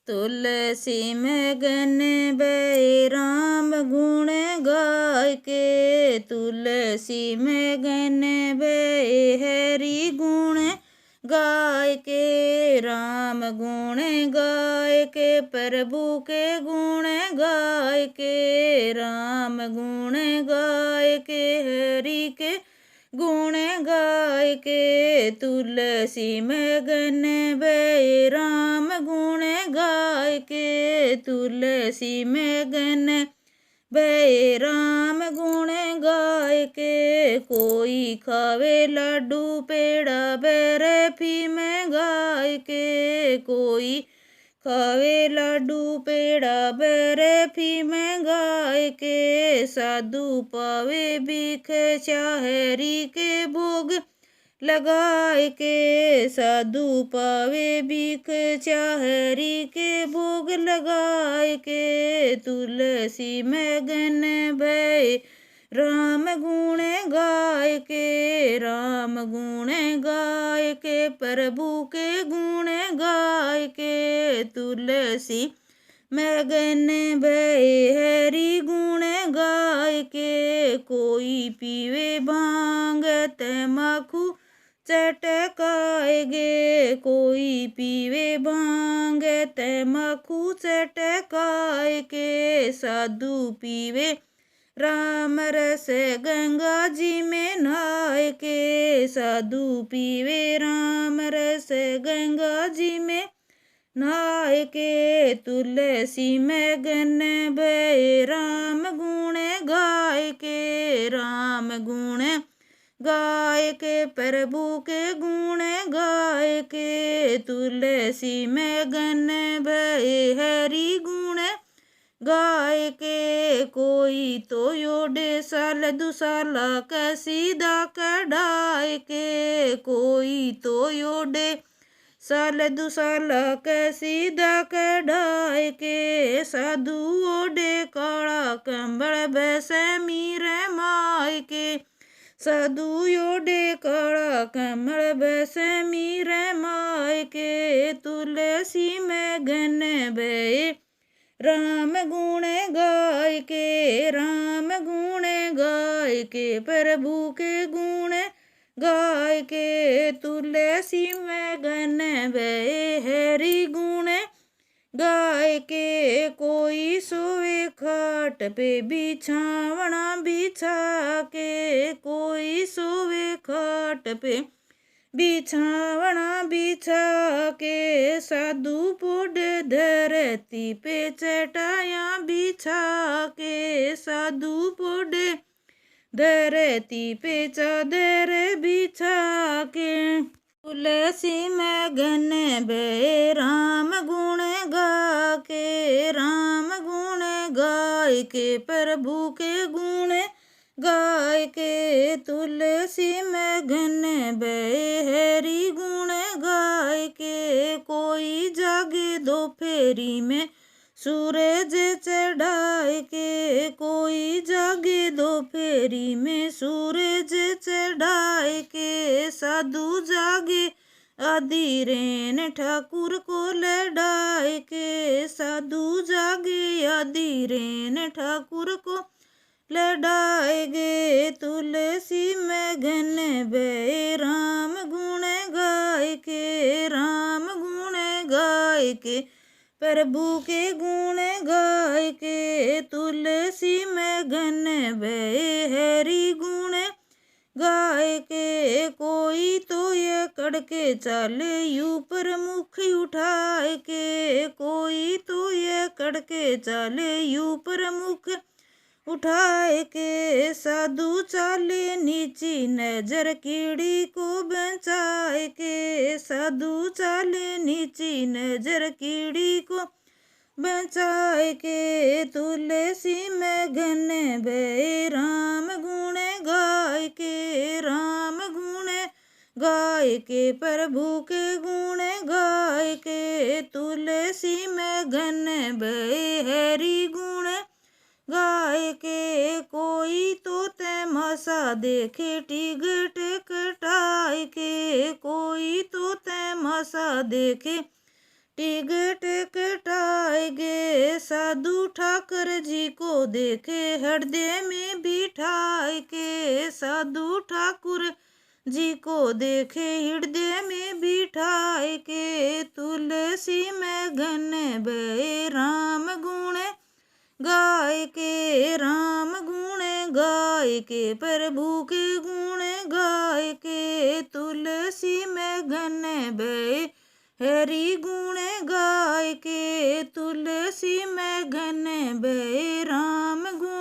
तुलसी में गन बै राम गुण गाय के, तुलसी में गन बै हरि गुण गाय के, राम गुण गाय के, प्रभु के गुण गाय के, राम गुण गाय के, हरि के गुण गाय के, तुलसी में गन बै राम गुण गाय के, तुलसी में गन बै राम गुण गाय के, कोई खावे लड्डू पेड़ा बर्फी में गाय के, कोई खावे लड्डू पेड़ा बर्फी में गाय के, साधु पावे भीख चाहरी के भोग लगाए के, साधु पावे भीख चाहरी के भोग लगाए के, तुलसी में गन बै राम गुण गाय के, राम गुण गाय के, प्रभु के गुण गाय के, तुलसी में गन बै हरि गुण गाय के, कोई पीवे भांग तमाकू चटकाएगे, कोई पीवे भांग तमाकू चटकाए के, साधु पीवे राम रस गंगा जी में नहाए के, साधु पीवे राम रस गंगा जी में नहाए के, तुलसी में गन बै राम गुण गाय के, राम गुण गाय के, प्रभु के गुण गाय के, तुलसी में गन बै हरि गुण गाय के, कोई तो योडे साल दुसाला का सीधा कढ़ाए के, कोई तो योडे साल दुसाला का सीधा कढ़ाए के, साधु ओडे काला कंबल बैसे मीरे माय के, साधु ओडे काला कंबल बैसे मीरे माय के, तुलसी में गन बै राम गुण गाय के, राम गुण गाय के, प्रभु के गुण गाय के, तुलसी में गन बै हरि गुण गाय के, कोई सोए खाट पे बिछावना बिछा के, कोई सोए खाट पे बिछावना बिछा के, साधु पुड धरती पे चटाया बिछा के, साधु पुड धरती पे चादर बिछा के, तुलसी में गन बै राम गुण गा के, राम गुण गाय के, प्रभु के गुण गाय के, तुलसी में गन बै हरि गुण गाय के, कोई जागे दोपहरी में सूरज चढ़ाए के, कोई जागे दोपहरी में सूरज चढ़ाए के, साधु जागे आधी रेन ठाकुर को लड़ाए के, साधु जागे आधी रेन ठाकुर को लड़ाएगे, तुलसी में घन बै राम गुण गाय के, राम गुण गाय के, प्रभु के गुण गाय के, तुलसी में घन बै हरि गुण गाय के, कोई तो ये कड़के चाले ऊपर मुख उठाए के, कोई तो ये कड़के चाले ऊपर मुख उठाए के, साधु चाले नीची नजर कीड़ी को बचाए के, साधु चाले नीची नजर कीड़ी को बचाए के, तुलसी में घन बै राम गुण गाय के, राम गुण गाय के, प्रभु के गुण गाय के, तुलसी में घन बै हरि गुण गाय के, कोई तो तमाशा देखे टिगट कटाए के, कोई तो तमाशा देखे टिगट कटा साधु ठाकर जी को देखे हृदय में बिठाए के, साधु ठाकुर जी को देखे हृदय में बिठाए के, तुलसी में घन बहे राम गुण गाय के, राम गुण गाय के, प्रभु के गुण गाय के, तुलसी में घन बहे हरि गुण गाय के, तुलसी में घन बहे राम गुण